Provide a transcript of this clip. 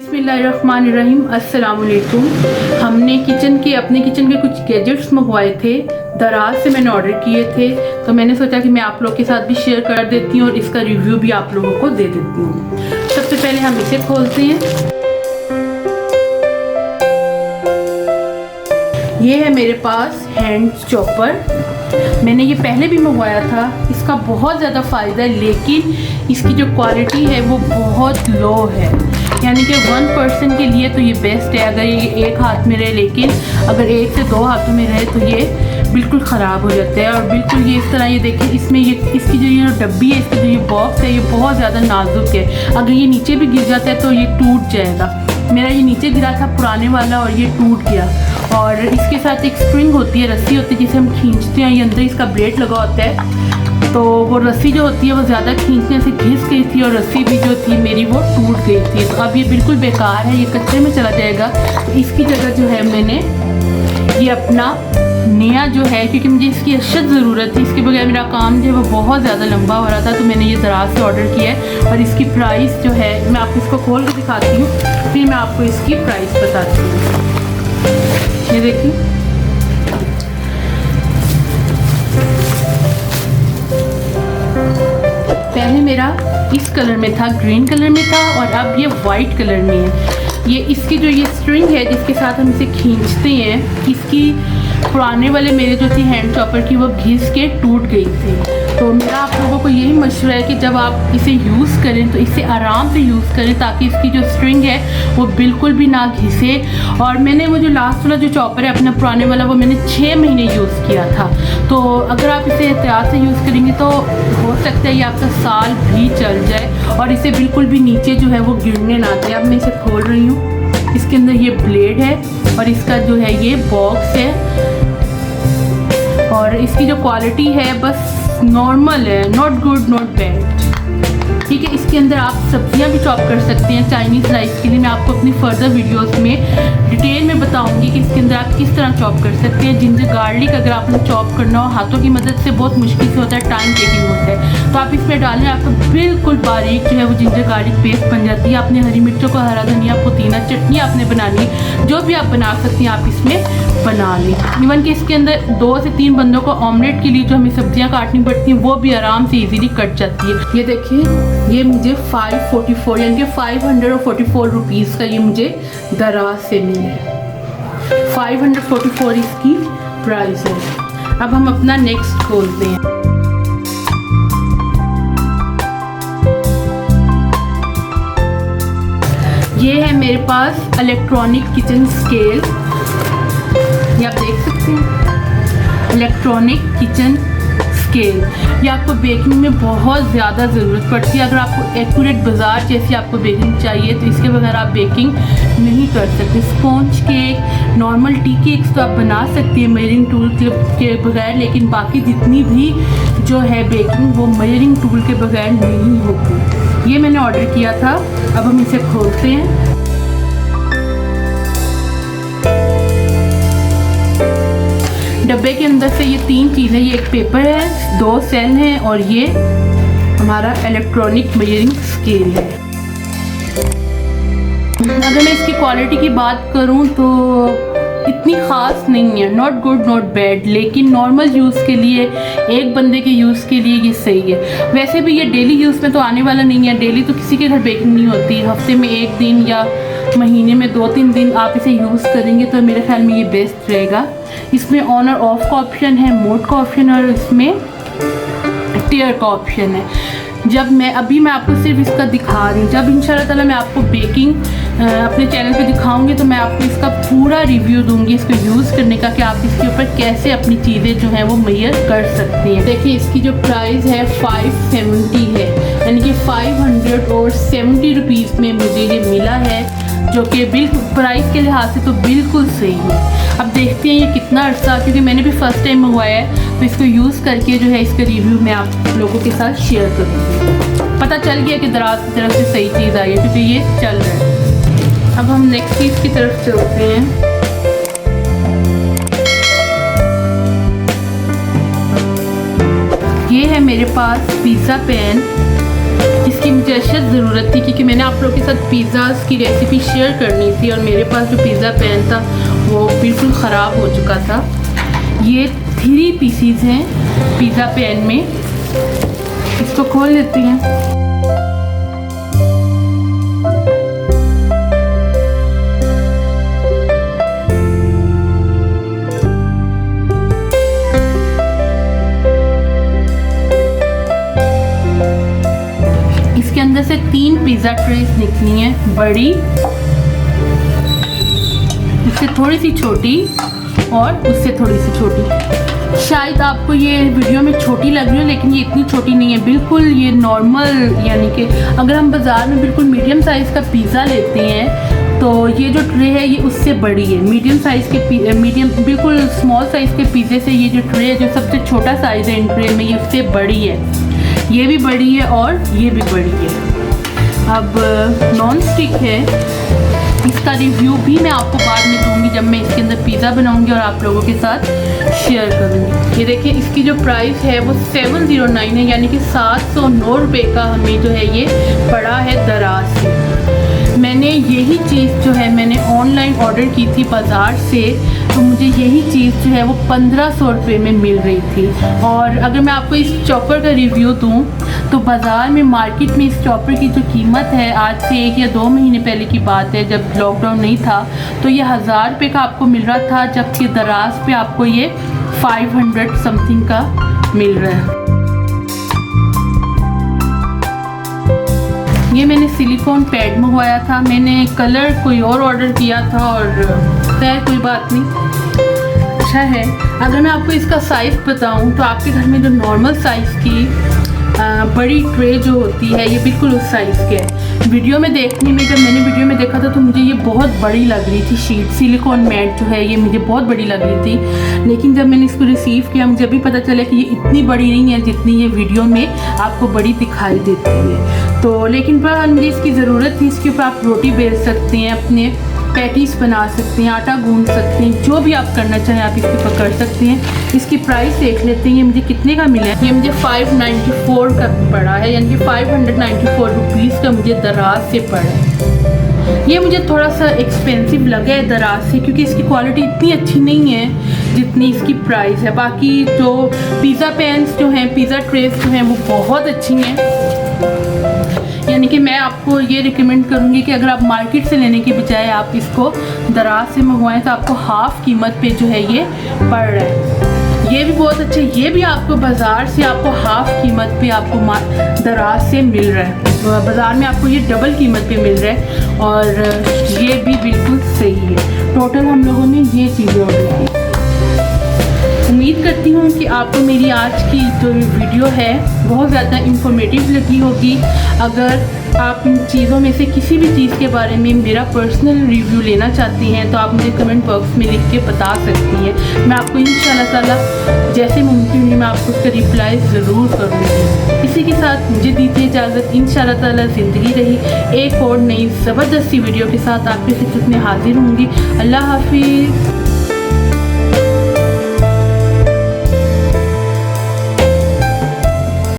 बिस्मिल्लाहिर्रहमानिर्रहीम, अस्सलाम वालेकुम। हमने अपने किचन के कुछ गैजेट्स मंगवाए थे, दराज से मैंने ऑर्डर किए थे, तो मैंने सोचा कि मैं आप लोग के साथ भी शेयर कर देती हूँ और इसका रिव्यू भी आप लोगों को दे देती हूँ। सबसे पहले हम इसे खोलते हैं। ये है मेरे पास हैंड चॉपर। मैंने ये पहले भी मंगवाया था। इसका बहुत ज़्यादा फ़ायदा है, लेकिन इसकी जो क्वालिटी है वो बहुत लो है, यानी कि 1% के लिए तो ये बेस्ट है अगर ये एक हाथ में रहे, लेकिन अगर एक से दो हाथों में रहे तो ये बिल्कुल ख़राब हो जाता है। और बिल्कुल ये इस तरह, ये देखिए इसमें ये इसकी जो ये डब्बी है, इसका जो ये बॉक्स है, ये बहुत ज़्यादा नाजुक है। अगर ये नीचे भी गिर जाता है तो ये टूट जाएगा। मेरा ये नीचे गिरा था पुराने वाला और ये टूट गया। और इसके साथ एक स्प्रिंग होती है, रस्सी होती है जिसे हम खींचते हैं, ये अंदर इसका ब्लेड लगा होता है, तो वो रस्सी जो होती है वो ज़्यादा खींचने से घिस गई थी और रस्सी भी जो थी मेरी वो टूट गई थी। तो अब ये बिल्कुल बेकार है, ये कचरे में चला जाएगा। तो इसकी जगह जो है मैंने ये अपना नया जो है, क्योंकि मुझे इसकी अशद ज़रूरत थी, इसके बगैर मेरा काम जो है वो बहुत ज़्यादा लंबा हो रहा था, तो मैंने ये दराज से ऑर्डर किया है। और इसकी प्राइस जो है, मैं आपको इसको खोल के दिखाती हूँ, फिर मैं आपको इसकी प्राइस बताती हूँ। ये देखिए, पहले मेरा इस कलर में था, ग्रीन कलर में था, और अब ये वाइट कलर में है। ये इसकी जो ये स्ट्रिंग है जिसके साथ हम इसे खींचते हैं, इसकी पुराने वाले मेरे जो थी हैंड चॉपर की, वो घिस के टूट गई थी। तो मेरा आप लोगों को यही मशवरा है कि जब आप इसे यूज़ करें तो इसे आराम से यूज़ करें, ताकि इसकी जो स्ट्रिंग है वो बिल्कुल भी ना घिसे। और मैंने वो जो लास्ट वाला जो चॉपर है अपना पुराने वाला, वो मैंने 6 महीने यूज़ किया था। तो अगर आप इसे एहतियात से यूज़ करेंगे तो हो सकता है ये आपका साल भी चल जाए और इसे बिल्कुल भी नीचे जो है वो गिरने ना दे। अब मैं इसे खोल रही हूँ, इसके अंदर ये ब्लेड है और इसका जो है ये बॉक्स है, और इसकी जो क्वालिटी है बस नॉर्मल है, नॉट गुड नॉट बैड। ठीक है, इसके अंदर आप सब्जियां भी चॉप कर सकते हैं चाइनीज़ राइस के लिए। मैं आपको अपनी फर्दर वीडियोस में डिटेल में बताऊंगी कि इसके अंदर आप किस तरह चॉप कर सकते हैं। जिंजर गार्लिक अगर आपने चॉप करना हो हाथों की मदद से, बहुत मुश्किल से होता है, टाइम टेकिंग होता है, तो आप इसमें डालें, आपको बिल्कुल बारीक जो है वो जिंजर गार्लिक पेस्ट बन जाती है। आपने हरी मिर्चों को, हरा धनिया, पुदीना, चटनी आपने बनानी, जो भी आप बना सकती हैं आप इसमें बना लें। इवन कि इसके अंदर 2 से 3 बंदों को ऑमलेट के लिए जो हमें सब्जियाँ काटनी पड़ती हैं वो भी आराम से ईजीली कट जाती है। ये देखिए, ये मुझे 544 यानी कि 544 रुपीज़ का ये मुझे दराज से मिला है। 544 इसकी प्राइस है। अब हम अपना नेक्स्ट खोलते हैं। ये है मेरे पास इलेक्ट्रॉनिक किचन स्केल, ये आप देख सकते हैं, इलेक्ट्रॉनिक किचन स्केल। ये आपको बेकिंग में बहुत ज़्यादा ज़रूरत पड़ती है। अगर आपको एक्यूरेट बाज़ार जैसी आपको बेकिंग चाहिए तो इसके बगैर आप बेकिंग नहीं कर सकते। Sponge cake, normal tea cakes तो आप बना सकती हैं मेजरिंग टूल के बगैर, लेकिन बाकी जितनी भी जो है बेकिंग वो मेजरिंग टूल के बगैर नहीं होती। ये मैंने ऑर्डर किया था। अब हम इसे खोलते हैं। डब्बे के अंदर से ये 3 चीज़ें, ये एक पेपर है, 2 सेल हैं और ये हमारा इलेक्ट्रॉनिक मेजरिंग स्केल है। अगर मैं इसकी क्वालिटी की बात करूं तो इतनी ख़ास नहीं है, नॉट गुड नॉट बैड, लेकिन नॉर्मल यूज़ के लिए, एक बंदे के यूज़ के लिए ये सही है। वैसे भी ये डेली यूज़ में तो आने वाला नहीं है, डेली तो किसी के घर बेकिंग नहीं होती। हफ्ते में 1 दिन या महीने में 2-3 दिन आप इसे यूज़ करेंगे तो मेरे ख्याल में ये बेस्ट रहेगा। इसमें ऑन और ऑफ का ऑप्शन है, मोड का ऑप्शन है, और इसमें टेयर का ऑप्शन है। जब मैं आपको सिर्फ इसका दिखा रही हूँ, जब इंशाल्लाह ताला मैं आपको बेकिंग अपने चैनल पे दिखाऊंगी तो मैं आपको इसका पूरा रिव्यू दूंगी इसको यूज़ करने का, कि आप इसके ऊपर कैसे अपनी चीज़ें जो हैं वो मेजर कर सकती हैं। देखिए, इसकी जो प्राइस है 570 है, यानी कि 570 रुपीज़ में मुझे ये मिला है, जो कि बिल्कुल प्राइस के लिहाज से तो बिल्कुल सही है। अब देखते हैं ये कितना अर्सा, क्योंकि मैंने भी फर्स्ट टाइम मंगवाया है, तो इसको यूज़ करके जो है इसका रिव्यू मैं आप लोगों के साथ शेयर करूँगी। पता चल गया कि दराज की तरफ से सही चीज़ आई है, क्योंकि ये चल रहा है। अब हम नेक्स्ट चीज़ की तरफ चलते हैं। ये है मेरे पास पिज़्ज़ा पैन, इसकी मुझे अशद ज़रूरत थी, क्योंकि मैंने आप लोगों के साथ पिज़्ज़ाज़ की रेसिपी शेयर करनी थी और मेरे पास जो पिज़्ज़ा पैन था वो बिल्कुल ख़राब हो चुका था। ये 3 पीसीज हैं पिज़्ज़ा पैन में। इसको खोल लेते हैं। इसके अंदर से 3 पिज़्ज़ा ट्रेस निकली हैं, बड़ी, उससे थोड़ी सी छोटी और उससे थोड़ी सी छोटी। शायद आपको ये वीडियो में छोटी लग रही है, लेकिन ये इतनी छोटी नहीं है, बिल्कुल ये नॉर्मल, यानी कि अगर हम बाज़ार में बिल्कुल मीडियम साइज़ का पिज़्ज़ा लेते हैं तो ये जो ट्रे है ये उससे बड़ी है। मीडियम साइज़ के मीडियम बिल्कुल स्मॉल साइज़ के पिज़्ज़े से ये जो ट्रे है, जो सबसे छोटा साइज़ है इन ट्रे में, ये उससे बड़ी है। ये भी बड़ी है और ये भी बड़ी है। अब नॉन स्टिक है, इसका रिव्यू भी मैं आपको बाद में दूंगी जब मैं इसके अंदर पिज़्ज़ा बनाऊंगी और आप लोगों के साथ शेयर करूंगी। ये देखिए, इसकी जो प्राइस है वो 709 है, यानी कि 709 रुपये का हमें जो है ये पड़ा है दराज से। मैंने यही चीज़ जो है मैंने ऑनलाइन ऑर्डर की थी बाज़ार से, तो मुझे यही चीज़ जो है वो 1500 रुपये में मिल रही थी। और अगर मैं आपको इस चॉपर का रिव्यू दूं तो बाज़ार में, मार्केट में इस चॉपर की जो कीमत है, आज से 1 या 2 महीने पहले की बात है जब लॉकडाउन नहीं था, तो ये 1000 रुपये का आपको मिल रहा था, जबकि दराज पे आपको ये 500 समथिंग का मिल रहा है। ये मैंने सिलिकॉन पैड मंगवाया था, मैंने कलर कोई और ऑर्डर किया था और खैर कोई बात नहीं, अच्छा है। अगर मैं आपको इसका साइज़ बताऊं तो आपके घर में जो नॉर्मल साइज़ की बड़ी ट्रे जो होती है, ये बिल्कुल उस साइज़ के है। वीडियो में देखने में, जब मैंने वीडियो में देखा था तो मुझे ये बहुत बड़ी लग रही थी शीट, सिलिकॉन मैट जो है ये मुझे बहुत बड़ी लग रही थी, लेकिन जब मैंने इसको रिसीव किया मुझे भी पता चला कि ये इतनी बड़ी नहीं है जितनी ये वीडियो में आपको बड़ी दिखाई देती है। तो लेकिन पर मुझे इसकी ज़रूरत थी, इसके ऊपर आप रोटी बेल सकते हैं, अपने पैटीज बना सकते हैं, आटा गूंद सकते हैं, जो भी आप करना चाहें आप इसके ऊपर कर सकते हैं। इसकी प्राइस देख लेते हैं, ये मुझे कितने का मिला है। ये मुझे 594 का पड़ा है, यानी कि 594 रुपीज़ का मुझे दराज से पड़ा है। ये मुझे थोड़ा सा एक्सपेंसिव लगा है दराज से, क्योंकि इसकी क्वालिटी इतनी अच्छी नहीं है जितनी इसकी प्राइस है। बाकी जो पिज़्ज़ा पैन्स जो हैं, पिज़्ज़ा ट्रेस जो हैं, वो बहुत अच्छी हैं। यानी कि मैं आपको ये रिकमेंड करूँगी कि अगर आप मार्केट से लेने के बजाय आप इसको दराज से मंगवाएं तो आपको हाफ़ कीमत पे जो है ये पड़ रहा है। ये भी बहुत अच्छा, ये भी आपको बाज़ार से आपको हाफ़ कीमत पे आपको दराज से मिल रहा है। बाज़ार में आपको ये डबल कीमत पे मिल रहा है और ये भी बिल्कुल सही है। टोटल हम लोगों ने ये चीज़ें ऑर्डर की। उम्मीद करती हूँ कि आपको मेरी आज की जो वीडियो है बहुत ज़्यादा इंफॉर्मेटिव लगी होगी। अगर आप इन चीज़ों में से किसी भी चीज़ के बारे में मेरा पर्सनल रिव्यू लेना चाहती हैं तो आप मुझे कमेंट बॉक्स में लिख के बता सकती हैं। मैं आपको इंशाल्लाह ताला जैसे मुमकिन है मैं आपको उसका रिप्लाई ज़रूर करूँगी। इसी के साथ मुझे दीजिए इजाज़त। इंशाल्लाह ताला ज़िंदगी रही एक और नई ज़बरदस्ती वीडियो के साथ आपके खिदमत में हाजिर होंगी। अल्लाह हाफिज़।